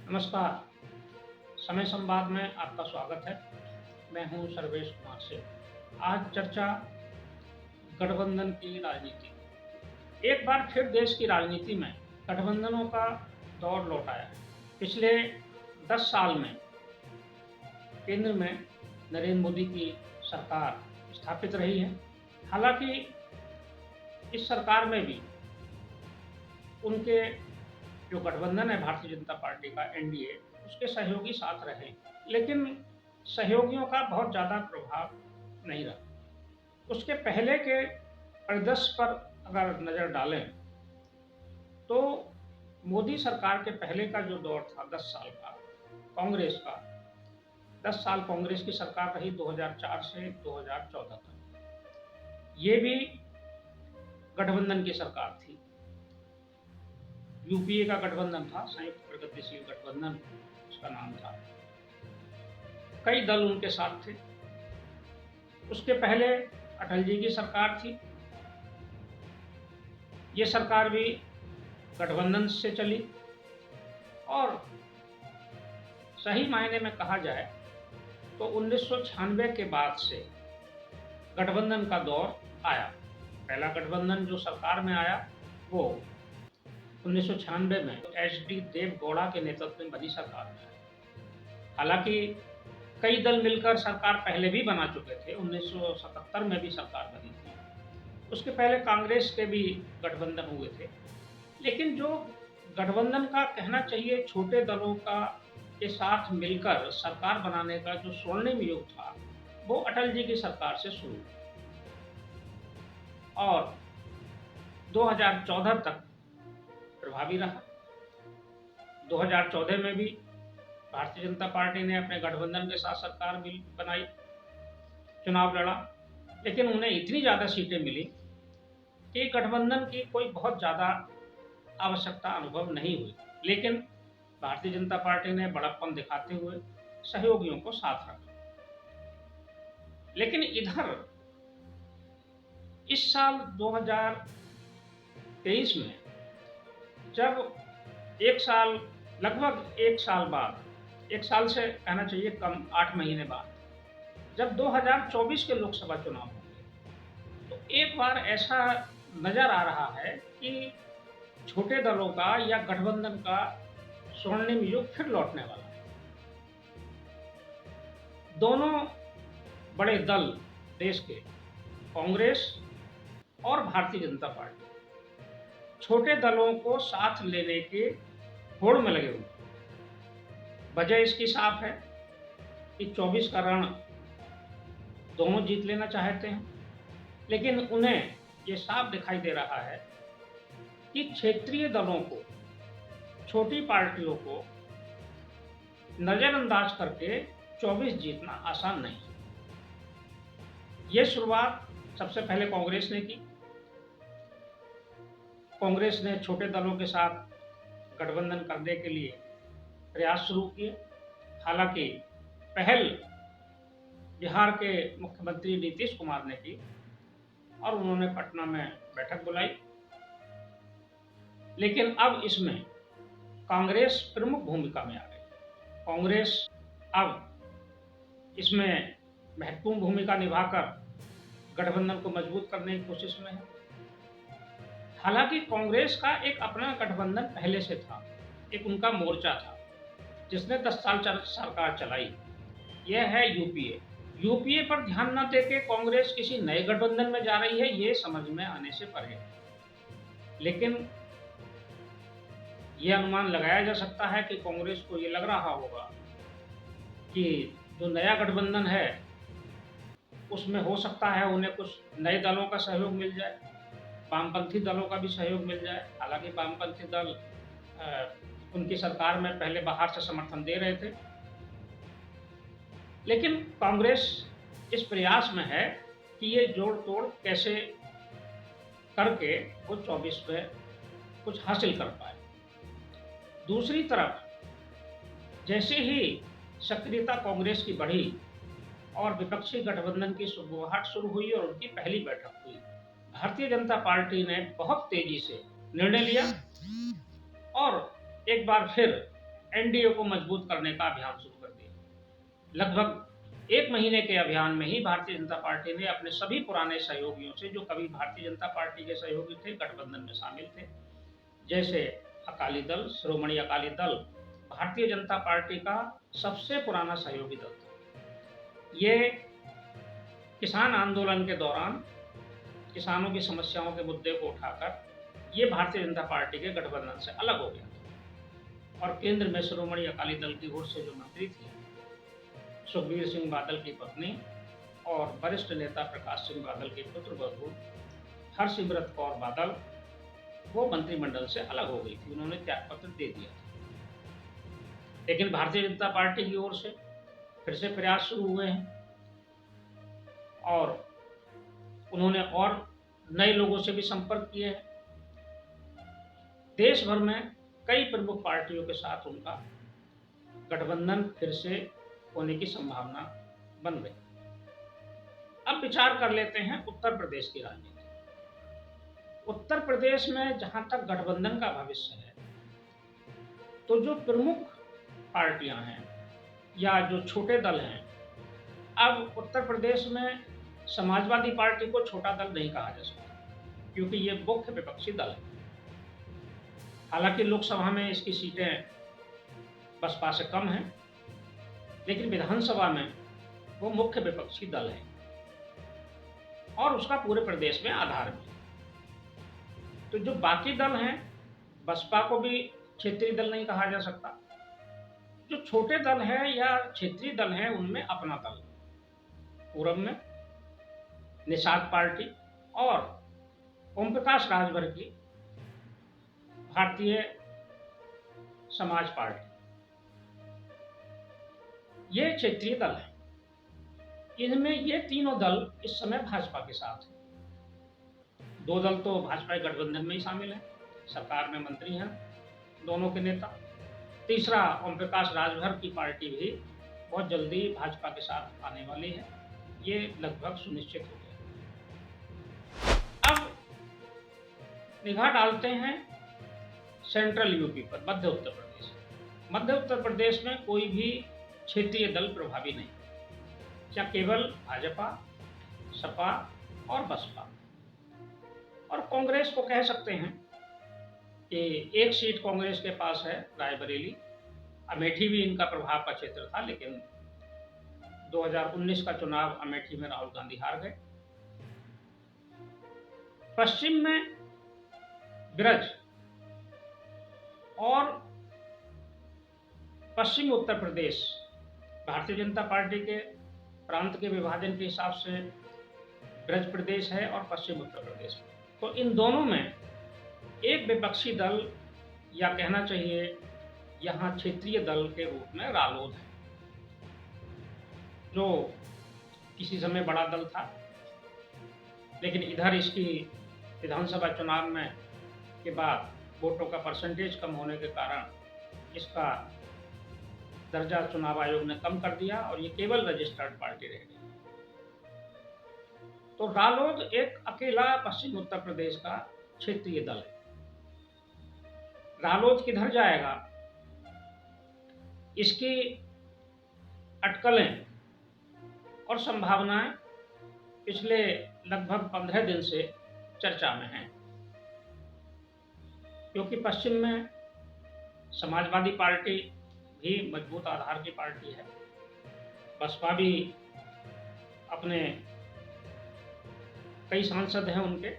नमस्कार। समय संवाद में आपका स्वागत है। मैं हूं सर्वेश कुमार से। आज चर्चा गठबंधन की राजनीति। एक बार फिर देश की राजनीति में गठबंधनों का दौर लौट आया है। पिछले 10 साल में केंद्र में नरेंद्र मोदी की सरकार स्थापित रही है। हालांकि इस सरकार में भी उनके जो गठबंधन है भारतीय जनता पार्टी का एनडीए, उसके सहयोगी साथ रहे, लेकिन सहयोगियों का बहुत ज़्यादा प्रभाव नहीं रहा। उसके पहले के परिदृश्य पर अगर नज़र डालें तो मोदी सरकार के पहले का जो दौर था 10 साल का कांग्रेस का, 10 साल कांग्रेस की सरकार रही 2004 से 2014 तक। ये भी गठबंधन की सरकार थी। यूपीए का गठबंधन था, संयुक्त प्रगतिशील गठबंधन उसका नाम था। कई दल उनके साथ थे। उसके पहले अटल जी की सरकार थी। ये सरकार भी गठबंधन से चली और सही मायने में कहा जाए तो 1996 के बाद से गठबंधन का दौर आया। पहला गठबंधन जो सरकार में आया वो 1996 में एचडी देवगौड़ा के नेतृत्व में बनी सरकार में। हालांकि कई दल मिलकर सरकार पहले भी बना चुके थे। 1977 में भी सरकार बनी थी। उसके पहले कांग्रेस के भी गठबंधन हुए थे। लेकिन जो गठबंधन का कहना चाहिए छोटे दलों का के साथ मिलकर सरकार बनाने का जो स्वर्णिम युग था, वो अटल जी की सरकार से शुरू और 2014 तक प्रभावी रहा। 2014 में भी भारतीय जनता पार्टी ने अपने गठबंधन के साथ सरकार भी बनाई, चुनाव लड़ा, लेकिन उन्हें इतनी ज़्यादा सीटें मिली कि गठबंधन की कोई बहुत ज़्यादा आवश्यकता अनुभव नहीं हुई। लेकिन भारतीय जनता पार्टी ने बड़प्पन दिखाते हुए सहयोगियों को साथ रखा। लेकिन इधर इस साल 2023 में जब लगभग एक साल बाद, एक साल से कहना चाहिए कम, 8 महीने बाद, जब 2024 के लोकसभा चुनाव होंगे, तो एक बार ऐसा नजर आ रहा है कि छोटे दलों का या गठबंधन का स्वर्णिम युग फिर लौटने वाला है। दोनों बड़े दल देश के, कांग्रेस और भारतीय जनता पार्टी, छोटे दलों को साथ लेने के होड़ में लगे हुए। वजह इसकी साफ है कि 24 का रण दोनों जीत लेना चाहते हैं, लेकिन उन्हें ये साफ दिखाई दे रहा है कि क्षेत्रीय दलों को, छोटी पार्टियों को नजरअंदाज करके 24 जीतना आसान नहीं। ये शुरुआत सबसे पहले कांग्रेस ने की। कांग्रेस ने छोटे दलों के साथ गठबंधन करने के लिए प्रयास शुरू किए। हालांकि पहल बिहार के मुख्यमंत्री नीतीश कुमार ने की और उन्होंने पटना में बैठक बुलाई। लेकिन अब इसमें कांग्रेस प्रमुख भूमिका में आ गई। कांग्रेस अब इसमें महत्वपूर्ण भूमिका निभाकर गठबंधन को मजबूत करने की कोशिश में है। हालांकि कांग्रेस का एक अपना गठबंधन पहले से था, एक उनका मोर्चा था जिसने 10 साल सरकार चलाई। यह है यूपीए। यूपीए पर ध्यान न देके कांग्रेस किसी नए गठबंधन में जा रही है, ये समझ में आने से परे है। लेकिन यह अनुमान लगाया जा सकता है कि कांग्रेस को ये लग रहा होगा कि जो नया गठबंधन है उसमें हो सकता है उन्हें कुछ नए दलों का सहयोग मिल जाए, वामपंथी दलों का भी सहयोग मिल जाए। हालांकि वामपंथी दल उनकी सरकार में पहले बाहर से समर्थन दे रहे थे, लेकिन कांग्रेस इस प्रयास में है कि ये जोड़ तोड़ कैसे करके वो 24 में कुछ हासिल कर पाए। दूसरी तरफ जैसे ही सक्रियता कांग्रेस की बढ़ी और विपक्षी गठबंधन की शुरुआत शुरू हुई और उनकी पहली बैठक हुई, भारतीय जनता पार्टी ने बहुत तेजी से निर्णय लिया और एक बार फिर एनडीए को मजबूत करने का अभियान शुरू कर दिया। लगभग 1 महीने के अभियान में ही भारतीय जनता पार्टी ने अपने सभी पुराने सहयोगियों से, जो कभी भारतीय जनता पार्टी के सहयोगी थे, गठबंधन में शामिल थे, जैसे अकाली दल, श्रोमणी अकाली दल भारतीय जनता पार्टी का सबसे पुराना सहयोगी दल था। ये किसान आंदोलन के दौरान किसानों की समस्याओं के मुद्दे को उठाकर ये भारतीय जनता पार्टी के गठबंधन से अलग हो गया और केंद्र में श्रोमणी अकाली दल की ओर से जो मंत्री थी, सुखबीर सिंह बादल की पत्नी और वरिष्ठ नेता प्रकाश सिंह बादल के पुत्र बहू हरसिमरत कौर बादल, वो मंत्रिमंडल से अलग हो गई थी, उन्होंने त्यागपत्र दे दिया था। लेकिन भारतीय जनता पार्टी की ओर से फिर से प्रयास शुरू हुए हैं और उन्होंने और नए लोगों से भी संपर्क किए हैं। देश भर में कई प्रमुख पार्टियों के साथ उनका गठबंधन फिर से होने की संभावना बन गई। अब विचार कर लेते हैं उत्तर प्रदेश की राजनीति। उत्तर प्रदेश में जहां तक गठबंधन का भविष्य है, तो जो प्रमुख पार्टियां हैं या जो छोटे दल हैं, अब उत्तर प्रदेश में समाजवादी पार्टी को छोटा दल नहीं कहा जा सकता, क्योंकि ये मुख्य विपक्षी दल है। हालांकि लोकसभा में इसकी सीटें बसपा से कम हैं, लेकिन विधानसभा में वो मुख्य विपक्षी दल है और उसका पूरे प्रदेश में आधार भी। तो जो बाकी दल हैं, बसपा को भी क्षेत्रीय दल नहीं कहा जा सकता। जो छोटे दल हैं या क्षेत्रीय दल हैं, उनमें अपना दल, पूरब में निषाद पार्टी और ओम प्रकाश राजभर की भारतीय समाज पार्टी, ये क्षेत्रीय दल है। इनमें ये तीनों दल इस समय भाजपा के साथ हैं। 2 दल तो भाजपा गठबंधन में ही शामिल हैं, सरकार में मंत्री हैं दोनों के नेता। तीसरा ओम प्रकाश राजभर की पार्टी भी बहुत जल्दी भाजपा के साथ आने वाली है, ये लगभग सुनिश्चित हो गया। अब निगाह डालते हैं सेंट्रल यूपी पर, मध्य उत्तर प्रदेश। मध्य उत्तर प्रदेश में कोई भी क्षेत्रीय दल प्रभावी नहीं, क्या केवल भाजपा, सपा और बसपा। और कांग्रेस को कह सकते हैं कि एक सीट कांग्रेस के पास है, रायबरेली। अमेठी भी इनका प्रभाव का क्षेत्र था, लेकिन 2019 का चुनाव अमेठी में राहुल गांधी हार गए। पश्चिम में ब्रज और पश्चिम उत्तर प्रदेश भारतीय जनता पार्टी के प्रांत के विभाजन के हिसाब से ब्रज प्रदेश है और पश्चिम उत्तर प्रदेश। तो इन दोनों में एक विपक्षी दल, या कहना चाहिए यहाँ क्षेत्रीय दल के रूप में रालोद है, जो किसी समय बड़ा दल था, लेकिन इधर इसकी विधानसभा चुनाव में के बाद वोटों का परसेंटेज कम होने के कारण इसका दर्जा चुनाव आयोग ने कम कर दिया और ये केवल रजिस्टर्ड पार्टी रह गई। तो रालोद एक अकेला पश्चिम उत्तर प्रदेश का क्षेत्रीय दल है। रालोद किधर जाएगा, इसकी अटकलें और संभावनाएं पिछले लगभग 15 दिन से चर्चा में हैं, क्योंकि पश्चिम में समाजवादी पार्टी भी मजबूत आधार की पार्टी है। बसपा भी अपने कई सांसद हैं उनके।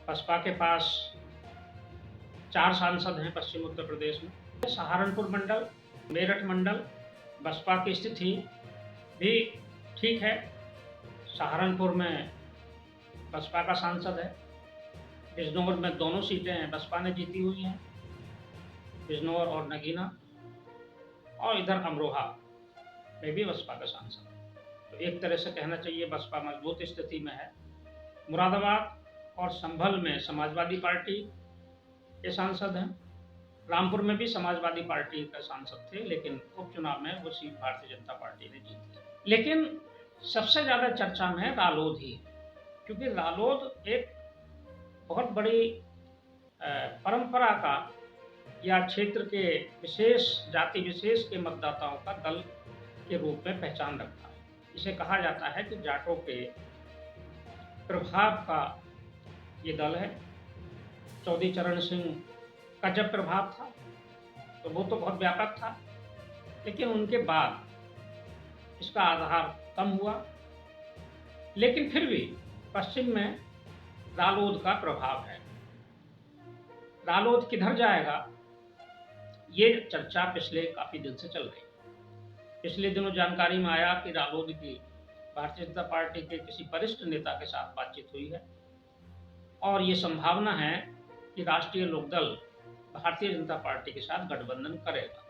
बसपा के पास 4 सांसद हैं पश्चिम उत्तर प्रदेश में। सहारनपुर मंडल, मेरठ मंडल, बसपा की स्थिति भी ठीक है। सहारनपुर में बसपा का सांसद है। बिजनौर में दोनों सीटें बसपा ने जीती हुई हैं, बिजनौर और नगीना, और इधर अमरोहा में भी बसपा का सांसद है। तो एक तरह से कहना चाहिए बसपा मजबूत स्थिति में है। मुरादाबाद और संभल में समाजवादी पार्टी के सांसद हैं। रामपुर में भी समाजवादी पार्टी का सांसद थे, लेकिन उपचुनाव में वो सीट भारतीय जनता पार्टी ने जीती। लेकिन सबसे ज़्यादा चर्चा में रालोद ही है, क्योंकि रालोद एक बहुत बड़ी परंपरा का या क्षेत्र के विशेष जाति विशेष के मतदाताओं का दल के रूप में पहचान रखता है। इसे कहा जाता है कि जाटों के प्रभाव का ये दल है। चौधरी चरण सिंह का जब प्रभाव था तो वो तो बहुत व्यापक था, लेकिन उनके बाद इसका आधार कम हुआ। लेकिन फिर भी पश्चिम में रालोद का प्रभाव है। रालोद किधर जाएगा, ये चर्चा पिछले काफी दिन से चल रही है। पिछले दिनों जानकारी में आया कि रालोद की भारतीय जनता पार्टी के किसी वरिष्ठ नेता के साथ बातचीत हुई है और ये संभावना है कि राष्ट्रीय लोकदल भारतीय जनता पार्टी के साथ गठबंधन करेगा।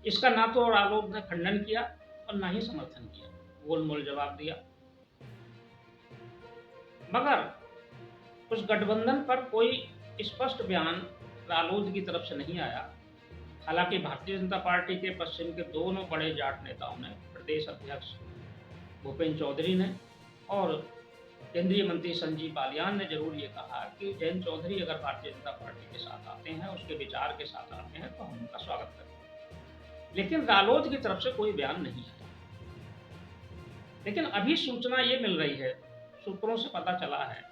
इसका ना तो रालोद ने खंडन किया और ना ही समर्थन किया, गोलमोल जवाब दिया। मगर उस गठबंधन पर कोई स्पष्ट बयान रालोद की तरफ से नहीं आया। हालांकि भारतीय जनता पार्टी के पश्चिम के दोनों बड़े जाट नेताओं ने, प्रदेश अध्यक्ष भूपेंद्र चौधरी ने और केंद्रीय मंत्री संजीव बालियान ने जरूर ये कहा कि जयंत चौधरी अगर भारतीय जनता पार्टी के साथ आते हैं, उसके विचार के साथ आते हैं, तो हम उनका स्वागत करेंगे। लेकिन रालोद की तरफ से कोई बयान नहीं आया। लेकिन अभी सूचना ये मिल रही है, सूत्रों से पता चला है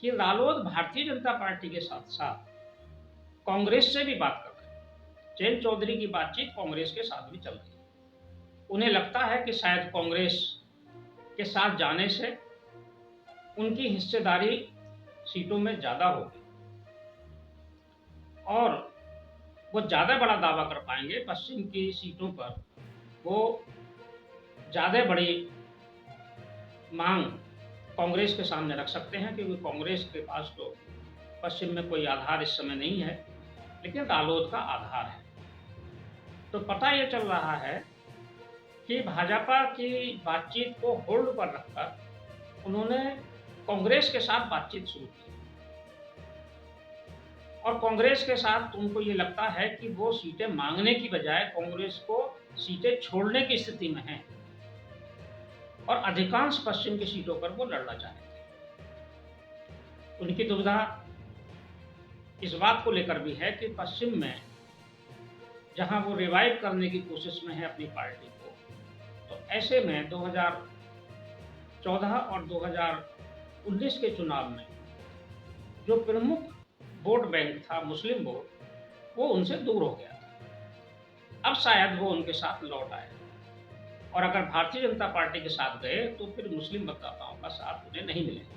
कि रालोद भारतीय जनता पार्टी के साथ साथ कांग्रेस से भी बात कर रहे हैं। जयंत चौधरी की बातचीत कांग्रेस के साथ भी चल रही है। उन्हें लगता है कि शायद कांग्रेस के साथ जाने से उनकी हिस्सेदारी सीटों में ज्यादा होगी और वो ज्यादा बड़ा दावा कर पाएंगे। पश्चिम की सीटों पर वो ज्यादा बड़ी मांग कांग्रेस के सामने रख सकते हैं, क्योंकि कांग्रेस के पास तो पश्चिम में कोई आधार इस समय नहीं है, लेकिन रालोद का आधार है। तो पता ये चल रहा है कि भाजपा की बातचीत को होल्ड पर रखकर उन्होंने कांग्रेस के साथ बातचीत शुरू की और कांग्रेस के साथ उनको ये लगता है कि वो सीटें मांगने की बजाय कांग्रेस को सीटें छोड़ने की स्थिति में है और अधिकांश पश्चिम की सीटों पर वो लड़ना चाहते हैं। उनकी दुविधा इस बात को लेकर भी है कि पश्चिम में जहां वो रिवाइव करने की कोशिश में है अपनी पार्टी को, तो ऐसे में 2014 और 2019 के चुनाव में जो प्रमुख वोट बैंक था मुस्लिम वोट, वो उनसे दूर हो गया था। अब शायद वो उनके साथ लौट आए और अगर भारतीय जनता पार्टी के साथ गए तो फिर मुस्लिम मतदाताओं का साथ उन्हें नहीं मिलेगा।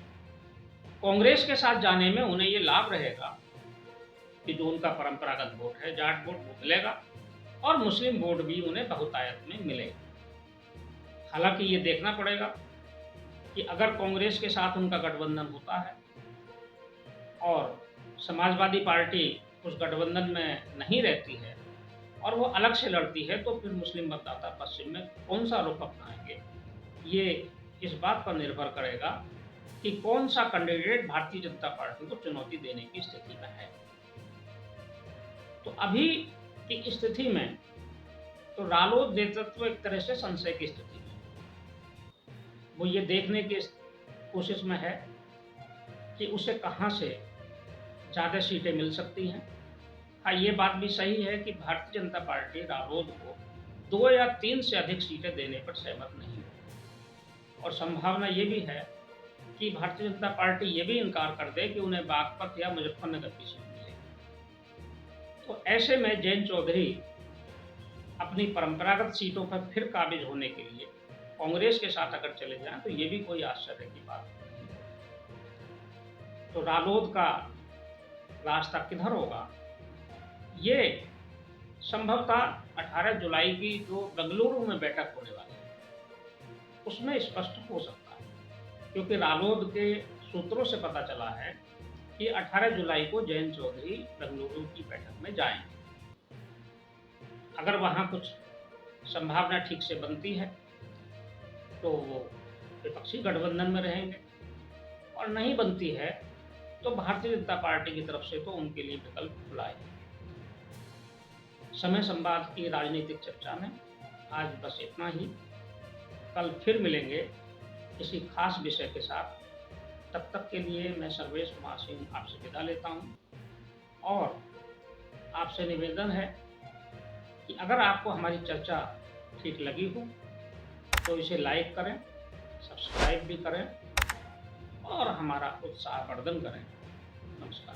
कांग्रेस के साथ जाने में उन्हें ये लाभ रहेगा कि जो उनका परंपरागत वोट है, जाट वोट, वो मिलेगा और मुस्लिम वोट भी उन्हें बहुतायत में मिलेगा। हालांकि ये देखना पड़ेगा कि अगर कांग्रेस के साथ उनका गठबंधन होता है और समाजवादी पार्टी उस गठबंधन में नहीं रहती है और वो अलग से लड़ती है, तो फिर मुस्लिम मतदाता पश्चिम में कौन सा रुख अपनाएंगे, ये इस बात पर निर्भर करेगा कि कौन सा कैंडिडेट भारतीय जनता पार्टी को चुनौती देने की स्थिति में है। तो अभी की स्थिति में तो रालोद नेतृत्व एक तरह से संशय की स्थिति में, वो ये देखने की कोशिश में है कि उसे कहां से ज्यादा सीटें मिल सकती हैं। हाँ, ये बात भी सही है कि भारतीय जनता पार्टी रालोद को 2 या 3 से अधिक सीटें देने पर सहमत नहीं है और संभावना ये भी है कि भारतीय जनता पार्टी ये भी इनकार कर दे कि उन्हें बागपत या मुजफ्फरनगर की सीट मिलेगी। तो ऐसे में जयंत चौधरी अपनी परंपरागत सीटों पर फिर काबिज होने के लिए कांग्रेस के साथ अगर चले जाएं तो ये भी कोई आश्चर्य की बात नहीं। तो रालोद का रास्ता किधर होगा, ये संभवतः 18 जुलाई की जो बेंगलुरु में बैठक होने वाली है उसमें स्पष्ट हो सकता है, क्योंकि रालोद के सूत्रों से पता चला है कि 18 जुलाई को जयंत चौधरी बेंगलुरु की बैठक में जाएंगे। अगर वहां कुछ संभावना ठीक से बनती है तो वो विपक्षी गठबंधन में रहेंगे और नहीं बनती है तो भारतीय जनता पार्टी की तरफ से तो उनके लिए विकल्प खुला है। समय संवाद की राजनीतिक चर्चा में आज बस इतना ही। कल फिर मिलेंगे किसी खास विषय के साथ। तब तक के लिए मैं सर्वेश कुमार सिंह आपसे विदा लेता हूँ और आपसे निवेदन है कि अगर आपको हमारी चर्चा ठीक लगी हो तो इसे लाइक करें, सब्सक्राइब भी करें और हमारा उत्साहवर्धन करें। नमस्कार।